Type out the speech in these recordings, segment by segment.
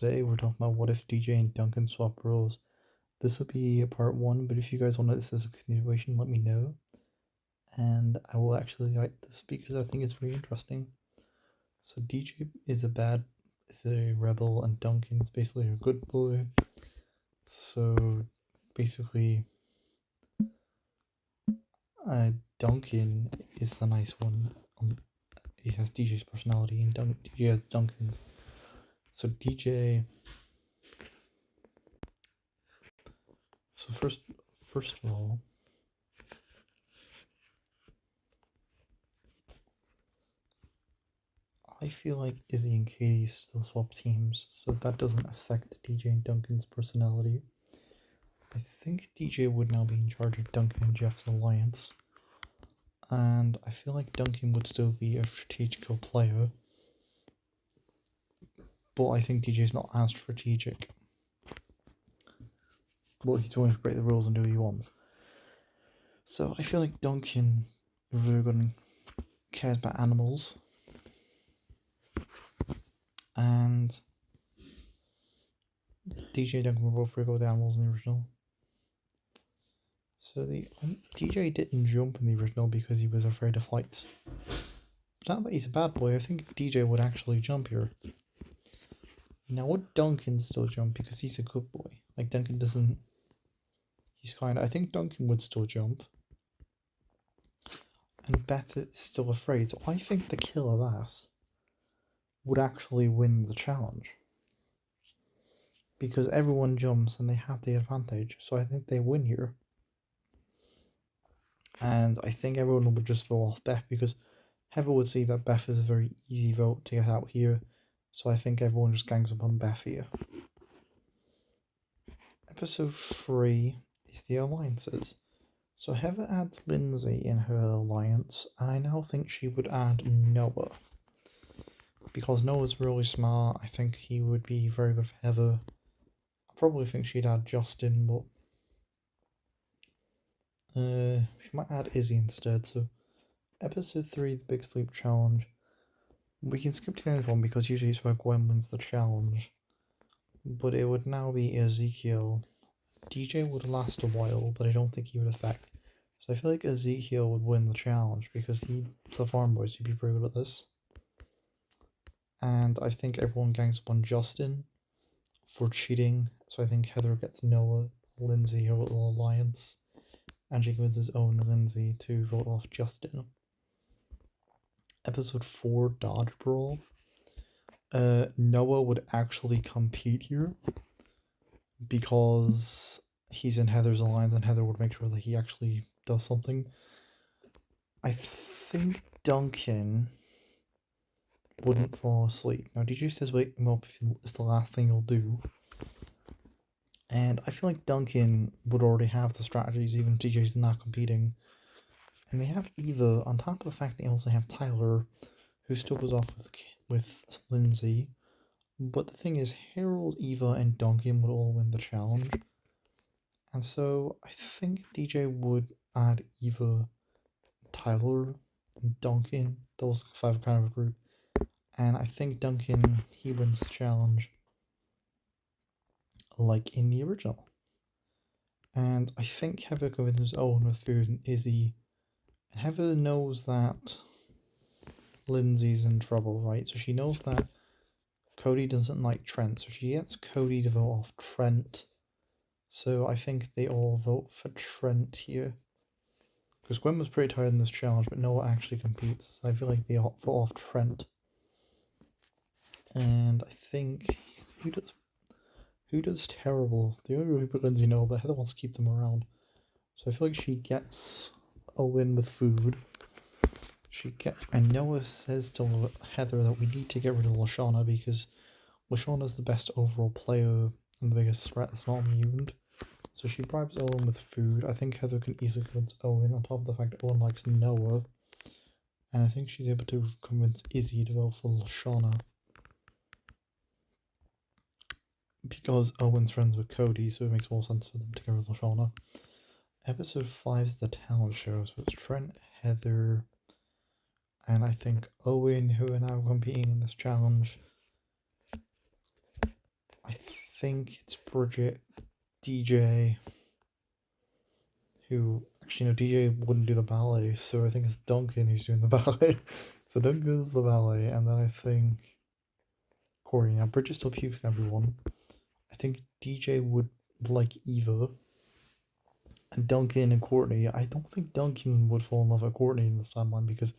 today we're talking about what if DJ and Duncan swap roles. This will be part one, but if you guys want this as a continuation, let me know. And I will actually write this because I think it's very interesting. So DJ is a rebel, and Duncan is basically a good boy. So basically, Duncan is the nice one. He has DJ's personality, and DJ has Duncan's. So DJ. So first of all, I feel like Izzy and Katie still swap teams, so that doesn't affect DJ and Duncan's personality. I think DJ would now be in charge of Duncan and Jeff's alliance, and I feel like Duncan would still be a strategical player, but I think DJ's not as strategic. But he's willing to break the rules and do what he wants. So I feel like Duncan really good cares about animals, and DJ Duncan were both pretty good with animals in the original. So the DJ didn't jump in the original because he was afraid of heights. Not that he's a bad boy, I think DJ would actually jump here. Now would Duncan still jump because he's a good boy? Like Duncan doesn't... I think Duncan would still jump. And Beth is still afraid, so I think the killer bass would actually win the challenge. Because everyone jumps and they have the advantage, so I think they win here. And I think everyone would just vote off Beth because Heather would see that Beth is a very easy vote to get out here, so I think everyone just gangs up on Beth here. Episode 3 is the alliances. So Heather adds Lindsay in her alliance, and I now think she would add Noah. Because Noah's really smart, I think he would be very good for Heather. I probably think she'd add Justin, but she might add Izzy instead. So episode 3, the Big Sleep Challenge. We can skip to the next one because usually it's where Gwen wins the challenge. But it would now be Ezekiel. DJ would last a while, but I don't think he would affect. So I feel like Ezekiel would win the challenge because he's a farm boy, so he'd be pretty good at this. And I think everyone gangs up on Justin for cheating. So I think Heather gets Noah, Lindsay, her little alliance, and she convinces his own Lindsay to vote off Justin. Episode 4, Dodge Brawl. Noah would actually compete here because he's in Heather's alliance and Heather would make sure that he actually does something. I think Duncan wouldn't fall asleep. Now DJ says wake him up if it's the last thing he'll do. And I feel like Duncan would already have the strategies even if DJ's not competing. And they have Eva, on top of the fact they also have Tyler, who still goes off with Lindsay. But the thing is, Harold, Eva, and Duncan would all win the challenge. And so I think DJ would add Eva, Tyler, and Duncan. Those 5 kind of a group. And I think Duncan, he wins the challenge like in the original. And I think Heather convinces Owen with food and Izzy. Heather knows that Lindsay's in trouble, right? So she knows that Cody doesn't like Trent, so she gets Cody to vote off Trent. So I think they all vote for Trent here. Because Gwen was pretty tired in this challenge, but Noah actually competes. So I feel like they vote off Trent. And I think who does terrible? The only people Lindsay know, but Heather wants to keep them around. So I feel like she gets a win with food. And Noah says to Heather that we need to get rid of Lashana because Lashana's the best overall player and the biggest threat that's not immune. So she bribes Owen with food. I think Heather can easily convince Owen, on top of the fact that Owen likes Noah. And I think she's able to convince Izzy to vote for Lashana. Because Owen's friends with Cody, so it makes more sense for them to get rid of Lashana. Episode 5 is the talent show, so it's Trent, Heather, and I think Owen, who are now competing in this challenge. think it's Bridget, DJ, who actually no, DJ wouldn't do the ballet, so I think it's Duncan who's doing the ballet. So Duncan's the ballet, and then I think Courtney. Now Bridget still pukes on everyone. I think DJ would like Eva, and Duncan and Courtney. I don't think Duncan would fall in love with Courtney in this timeline because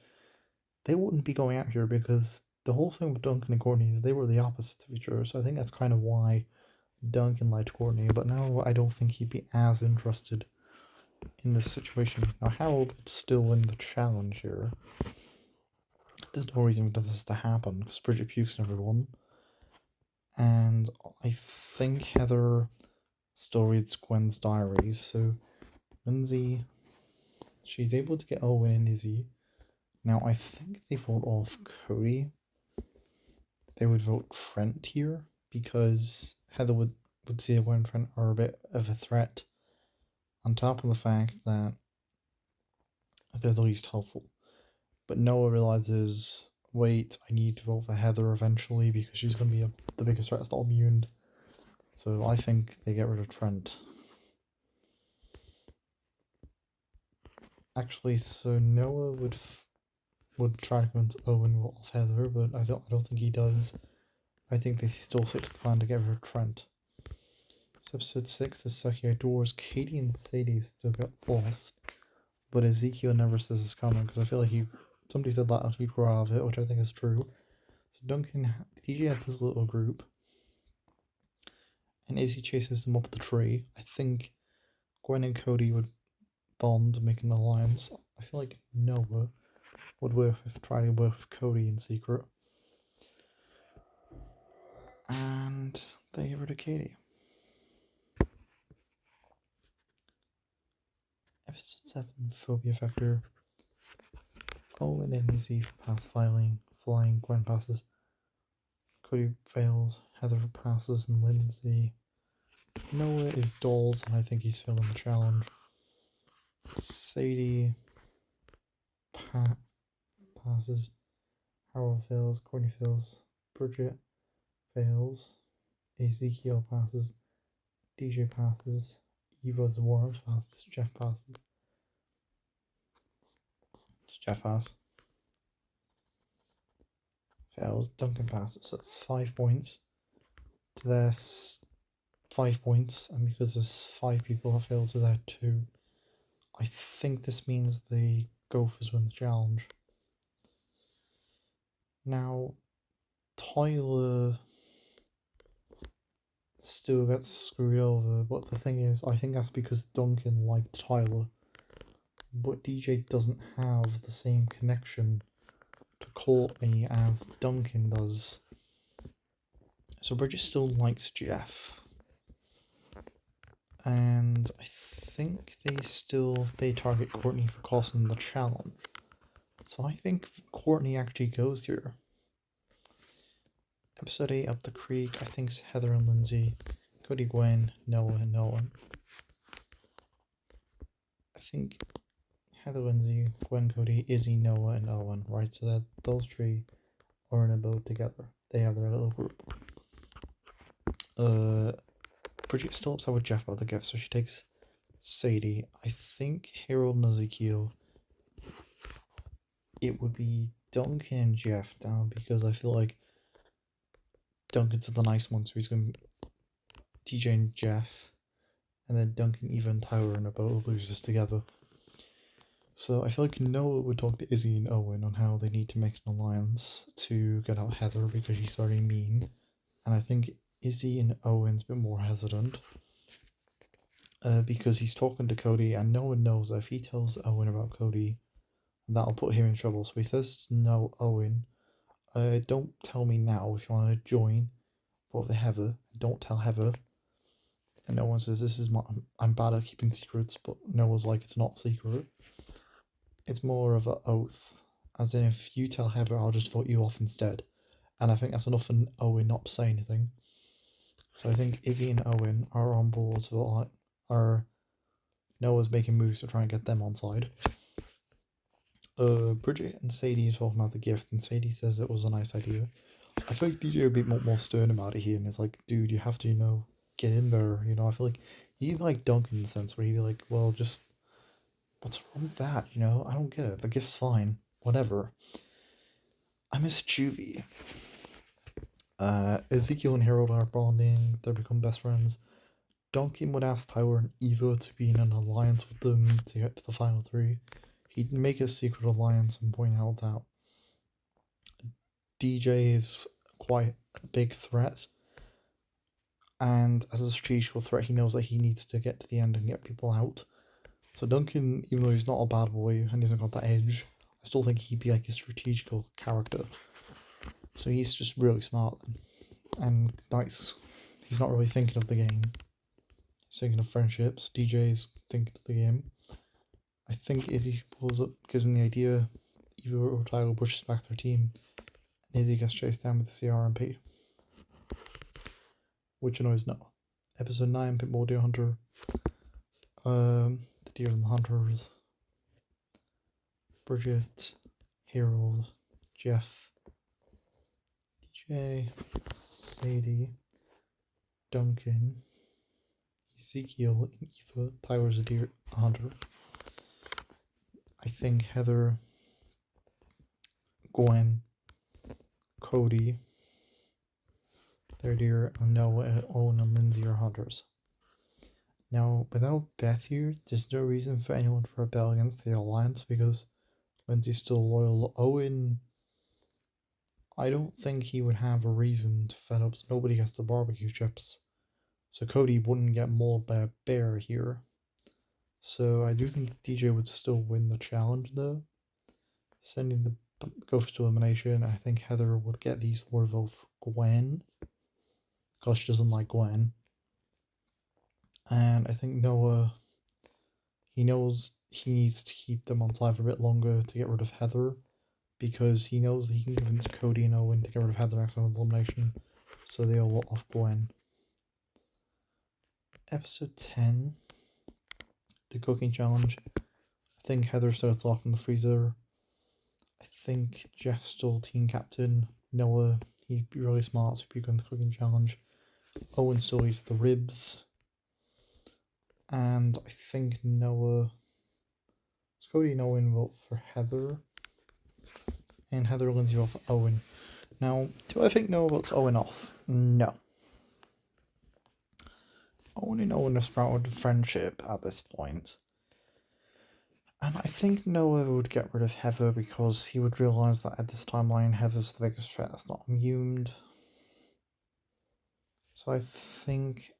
they wouldn't be going out here because the whole thing with Duncan and Courtney is they were the opposites of each other. So I think that's kind of why Duncan liked Courtney. But now I don't think he'd be as interested in this situation. Now Harold would still win the challenge here. There's no reason for this to happen because Bridget pukes on everyone. And I think Heather still reads Gwen's diaries. So Lindsay, she's able to get Owen and Izzy. Now I think they vote off Cody. They would vote Trent here because Heather would see that Gwen and Trent are a bit of a threat, on top of the fact that they're the least helpful. But Noah realizes, wait, I need to vote for Heather eventually because she's going to be the biggest threat. It's not immune. So I think they get rid of Trent. Actually, so Noah would try to convince Owen to vote off Heather, but I don't think he does. I think they still stick to the plan to get rid of Trent. So episode 6, the Sucky Outdoors. Katie and Sadie still get lost, but Ezekiel never says it's coming because I feel like somebody said that he'd grow out of it, which I think is true. So Duncan, DJ has his little group, and Izzy chases them up the tree. I think Gwen and Cody would bond and make an alliance. I feel like Noah would try to work with Cody in secret. And they get rid of Katie. Episode 7, Phobia Factor. Owen and Izzy pass flying. Gwen passes. Cody fails. Heather passes, and Lindsay. Noah is dolls, and I think he's failing the challenge. Sadie passes. Harold fails. Courtney fails. Bridget fails. Ezekiel passes. DJ passes. Eva's Warren passes. Jeff passes. Jeff passes. Fails. Duncan passes. So that's 5 points. To their 5 points, and because there's 5 people that failed to their 2, I think this means the Gophers win the challenge. Now, Tyler still gets screwed over, but the thing is, I think that's because Duncan liked Tyler, but DJ doesn't have the same connection to Courtney as Duncan does. So Bridget still likes Jeff. And I think they target Courtney for costing the challenge. So I think Courtney actually goes here. Episode 8, Up the Creek, I think it's Heather and Lindsay, Cody, Gwen, Noah, and Owen. I think Heather, Lindsay, Gwen, Cody, Izzy, Noah, and Owen, right? So that those 3 are in a boat together. They have their little group. Bridget's still upset with Jeff about the gift, so she takes Sadie. I think Harold and Ezekiel. It would be Duncan and Jeff now because I feel like Duncan's the nice one, so he's going to DJ and Jeff, and then Duncan, Eva, and Tyler in a boat of losers together. So I feel like Noah would talk to Izzy and Owen on how they need to make an alliance to get out Heather because she's already mean, and I think Izzy and Owen's a bit more hesitant because he's talking to Cody, and no one knows that if he tells Owen about Cody, that'll put him in trouble. So he says, "No, Owen, don't tell me now if you want to join, vote for Heather. Don't tell Heather." And no one says, I'm bad at keeping secrets, but Noah's like, it's not secret. It's more of an oath, as in if you tell Heather, I'll just vote you off instead. And I think that's enough for Owen not to say anything. So I think Izzy and Owen are on board, Noah's making moves to try and get them on side. Bridget and Sadie are talking about the gift, and Sadie says it was a nice idea. I feel like DJ would be more stern about it here, and it's like, dude, you have to, get in there. I feel like he'd be like Duncan in the sense where he'd be like, well, just what's wrong with that? I don't get it. The gift's fine, whatever. I miss Juvie. Ezekiel and Harold are bonding. They become best friends. Duncan would ask Tyler and Eva to be in an alliance with them to get to the final three. He'd make a secret alliance and point out that DJ is quite a big threat, and as a strategical threat, he knows that he needs to get to the end and get people out. So Duncan, even though he's not a bad boy and he hasn't got that edge, I still think he'd be like a strategical character. So he's just really smart and nice. He's not really thinking of the game. He's thinking of friendships. DJ's thinking of the game. I think Izzy pulls up, gives him the idea. Eva or Tyler pushes back their team, and Izzy gets chased down with the CRMP, which annoys Noah. Episode 9, Pitbull Deer Hunter. The Deer and the Hunters. Bridget, Harold, Jeff, DJ, Sadie, Duncan, Ezekiel, and Eva. Tyler's a deer hunter. I think Heather, Gwen, Cody, their deer, and Noah, Owen, and Lindsay are hunters. Now, without Beth here, there's no reason for anyone to rebel against the Alliance because Lindsay's still loyal. Owen, I don't think he would have a reason to fed up, so nobody gets the barbecue chips. So Cody wouldn't get mauled by a bear here. So I do think DJ would still win the challenge though. Sending the ghost to elimination, I think Heather would get these four votes for Gwen. Because she doesn't like Gwen. And I think Noah, he knows he needs to keep them on side for a bit longer to get rid of Heather. Because he knows that he can convince Cody and Owen to get rid of Heather after elimination. So they all vote off Gwen. Episode 10. The cooking challenge. I think Heather starts off in the freezer. I think Jeff's still team captain. Noah, he'd be really smart, so he'd be good in the cooking challenge. Owen still eats the ribs. And I think Noah... Cody and Owen vote for Heather. And Heather and Lindsay vote for Owen. Now, do I think Noah votes Owen off? No. Owen and Owen have sprouted friendship at this point. And I think Noah would get rid of Heather because he would realise that at this timeline Heather's the biggest threat that's not immune. So I think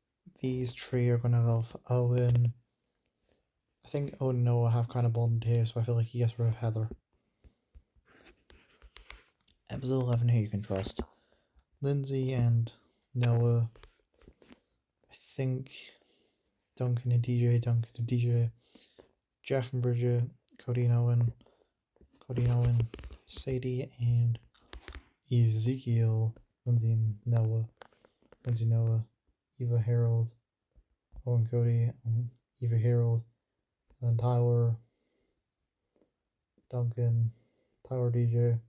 these three are going to vote for Owen. I think Owen and Noah have kind of bonded here, so I feel like he gets rid of Heather. Episode 11, Who You Can Trust. Lindsay and Noah. I think Duncan and DJ. Jeff and Bridget, Cody and Owen, Sadie and Ezekiel, Lindsay and Noah, Eva, Harold, Owen, Cody, and Eva, Harold, and then Tyler, Duncan, Tyler, DJ,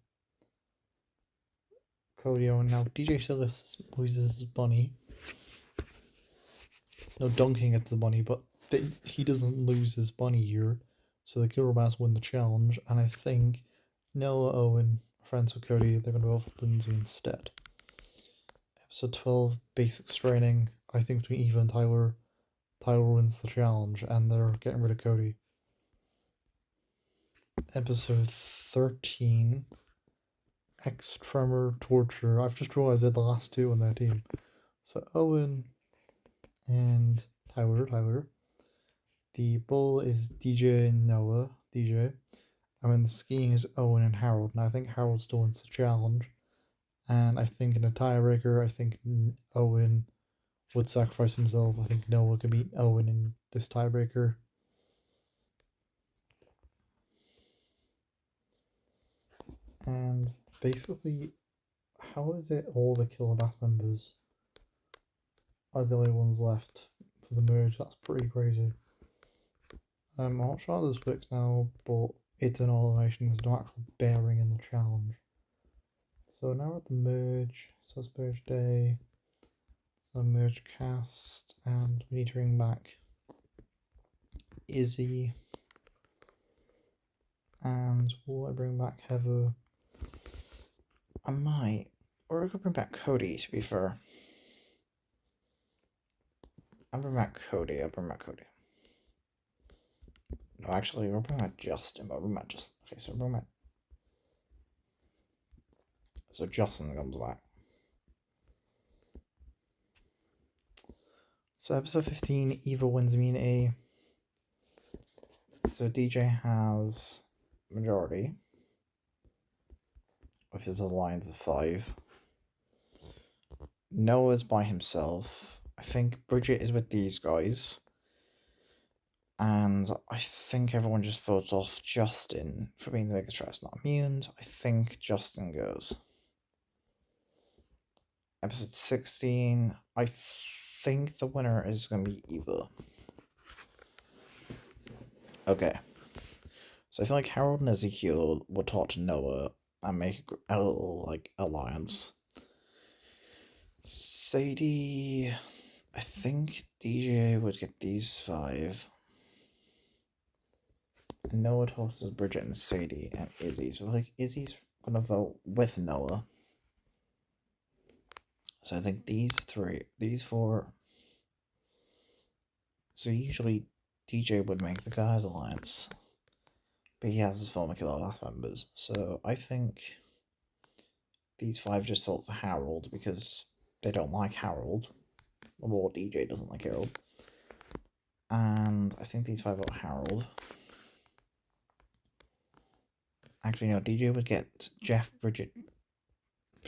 Cody, Owen. Now DJ still loses his bunny. No, Duncan gets the bunny, but he doesn't lose his bunny here. So the Killer Bass win the challenge, and I think Noah, Owen, friends with Cody, they're going to go for Lindsay instead. Episode 12, Basic Training. I think between Eva and Tyler wins the challenge, and they're getting rid of Cody. Episode 13, Tremor Torture. I've just realized they're the last two on their team. So Owen and Tyler. The bull is DJ and Noah, DJ. And then skiing is Owen and Harold. And I think Harold still wins the challenge. And I think in a tiebreaker, I think Owen would sacrifice himself. I think Noah could beat Owen in this tiebreaker. And basically, how is it all the Killer Bass members are the only ones left for the merge? That's pretty crazy. I'm not sure how this works now, but it's an elimination. There's no actual bearing in the challenge. So now we're at the merge. So it's merge day. So merge cast, and we need to bring back Izzy. And will I bring back Heather? I might. Or I could bring back Cody, to be fair. I'll bring back Cody. No, actually, we'll bring back Justin. But we'll bring back Justin. Okay, so we'll bring back. So Justin comes back. So episode 15, Eva wins immunity. So DJ has majority with his alliance of 5. Noah's by himself. I think Bridget is with these guys. And I think everyone just votes off Justin for being the biggest threat. Not immune. I think Justin goes. Episode 16. I think the winner is going to be Eva. Okay. So I feel like Harold and Ezekiel will talk to Noah and make a little, like, alliance. Sadie... I think DJ would get these 5. Noah talks to Bridget and Sadie and Izzy. So, like, Izzy's gonna vote with Noah. So I think these 4. So usually DJ would make the guys' alliance. But he has his former Killer Laugh members. So I think these 5 just vote for Harold because they don't like Harold. Or DJ doesn't like Harold. And I think these 5 vote Harold. Actually, no, DJ would get Jeff, Bridget.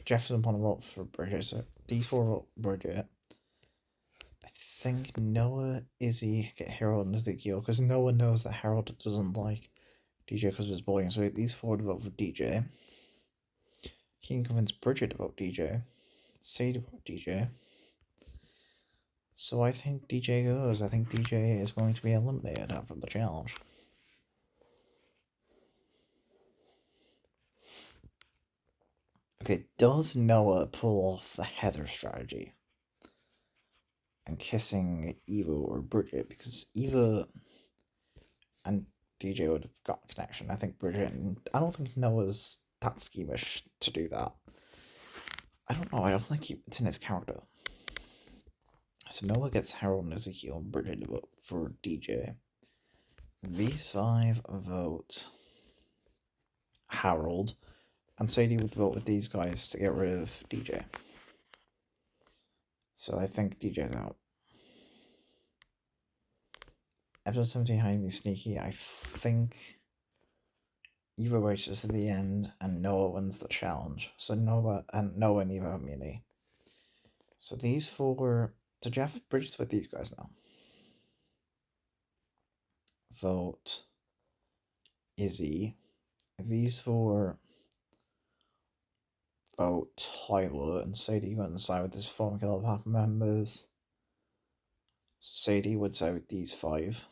Jeff doesn't want to vote for Bridget, so these 4 vote Bridget. I think Noah, Izzy get Harold and Ezekiel, because Noah knows that Harold doesn't like DJ because of his bullying, so these 4 would vote for DJ. He can convince Bridget to vote DJ. Sadie to vote DJ. So I think DJ goes. I think DJ is going to be eliminated after the challenge. Okay, does Noah pull off the Heather strategy and kissing Eva or Bridget? Because Eva and DJ would have got a connection. I think Bridget and I don't think Noah's that schemish to do that. I don't know. I don't think it's in his character. So Noah gets Harold and Ezekiel and Bridget to vote for DJ. These 5 vote Harold, and Sadie would vote with these guys to get rid of DJ. So I think DJ's out. Episode 17, Hiding Me Sneaky. I think Eva races to the end and Noah wins the challenge. So Noah and Eva have immunity. So these 4. So Jeff Bridges with these guys now. Vote Izzy. These 4 vote Tyler, and Sadie went inside with his former Killer Half members. Sadie would side with these 5.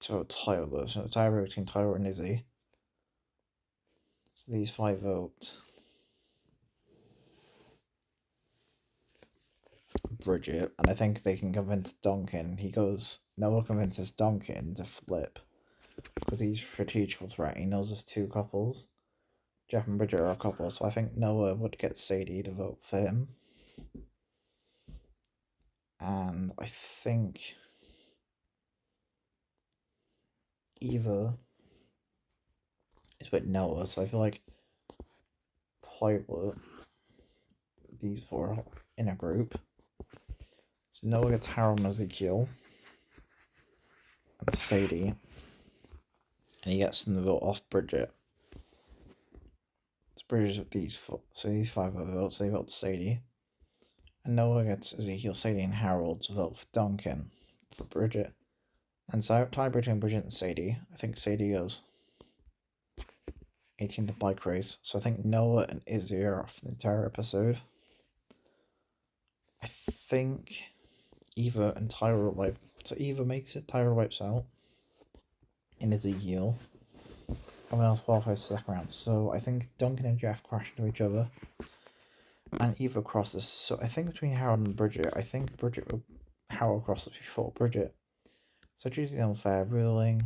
To vote Tyler. So tie between Tyler and Izzy. So these 5 vote Bridget, and I think they can convince Duncan. Noah convinces Duncan to flip because he's strategical threat. He knows there's 2 couples. Jeff and Bridget are a couple, so I think Noah would get Sadie to vote for him. And I think Eva is with Noah, so I feel like Tyler, these 4 in a group. So Noah gets Harold and Ezekiel and Sadie, and he gets them to vote off Bridget. It's Bridget with these 4, so these 5 votes, they vote Sadie. And Noah gets Ezekiel, Sadie, and Harold to vote for Duncan for Bridget. And so tie between Bridget and Sadie. I think Sadie goes 18th bike race. So I think Noah and Izzy are off the entire episode. I think Eva and Tyra So Eva makes it, Tyra wipes out. And Ezekiel. Everyone else qualifies for the second round. So I think Duncan and Jeff crash into each other. And Eva crosses. So I think between Harold and Bridget, I think Harold crosses before Bridget. So due to the unfair ruling,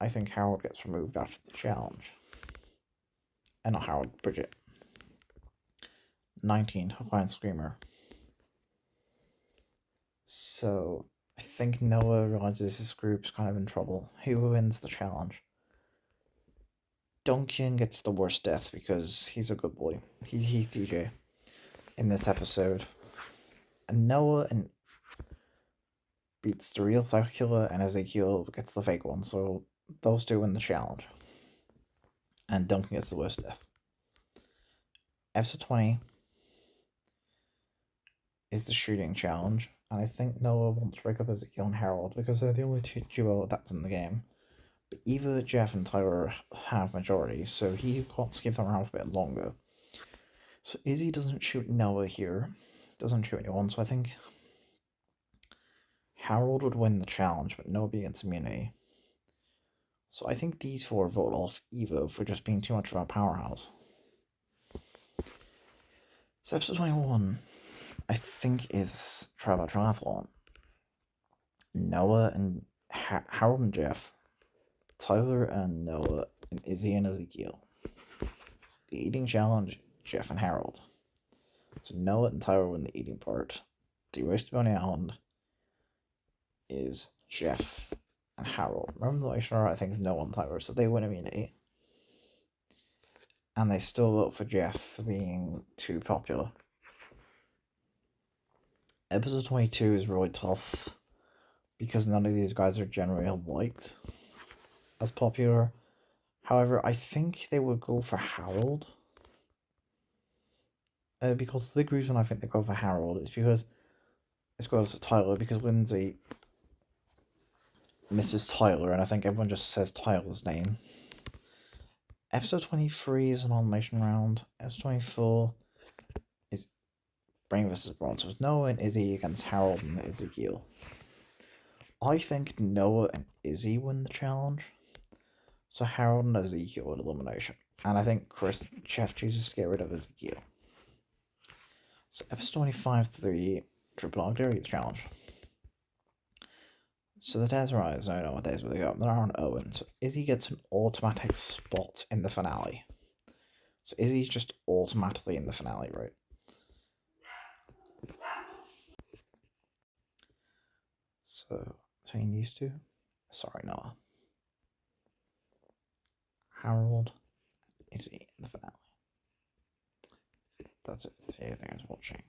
I think Harold gets removed after the challenge. And not Harold, Bridget. 19, Hawaiian Screamer. So I think Noah realizes his group's kind of in trouble. He wins the challenge. Duncan gets the worst death because he's a good boy. He's DJ in this episode. And Noah beats the real psycho killer, and Ezekiel gets the fake one. So those two win the challenge. And Duncan gets the worst death. Episode 20 is the shooting challenge. And I think Noah wants to break up Ezekiel and Harold because they're the only two duo that's in the game. But either Jeff and Tyler have majority, so he wants to keep them around for a bit longer. So Izzy doesn't shoot Noah here. Doesn't shoot anyone, so I think Harold would win the challenge, but Noah gets immunity. So I think these four vote off Evo for just being too much of a powerhouse. So episode 21, I think, is Travel Triathlon. Noah and Harold and Jeff, Tyler and Noah, and Izzy and Ezekiel. The eating challenge, Jeff and Harold. So Noah and Tyler win the eating part. The roast on the island is Jeff and Harold. Remember the lecturer, I think, is Noah and Tyler, so they win immunity. And they still vote for Jeff for being too popular. Episode 22 is really tough because none of these guys are generally liked as popular. However, I think they would go for Harold. Because the big reason I think they go for Harold is because it goes to Tyler, because Lindsay misses Tyler, and I think everyone just says Tyler's name. Episode 23 is an elimination round. Episode 24 is Brain vs. Brawn. So it's Noah and Izzy against Harold and Ezekiel. I think Noah and Izzy win the challenge. So Harold and Ezekiel at elimination. And I think Jeff chooses to get rid of Ezekiel. So episode 25-3, Triple Dog Dairy challenge. So the days rise, I don't know what days they go. They're on Owen. So Izzy gets an automatic spot in the finale. So Izzy's just automatically in the finale, right? So between these two, sorry, Noah. Harold, Izzy in the finale. That's it for today. Thanks for watching.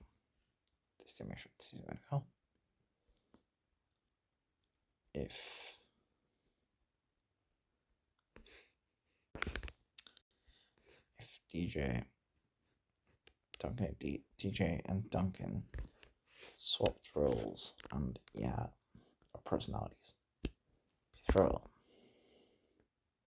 This thing make sure to see it well. If DJ and Duncan swapped roles and yeah, personalities. Throw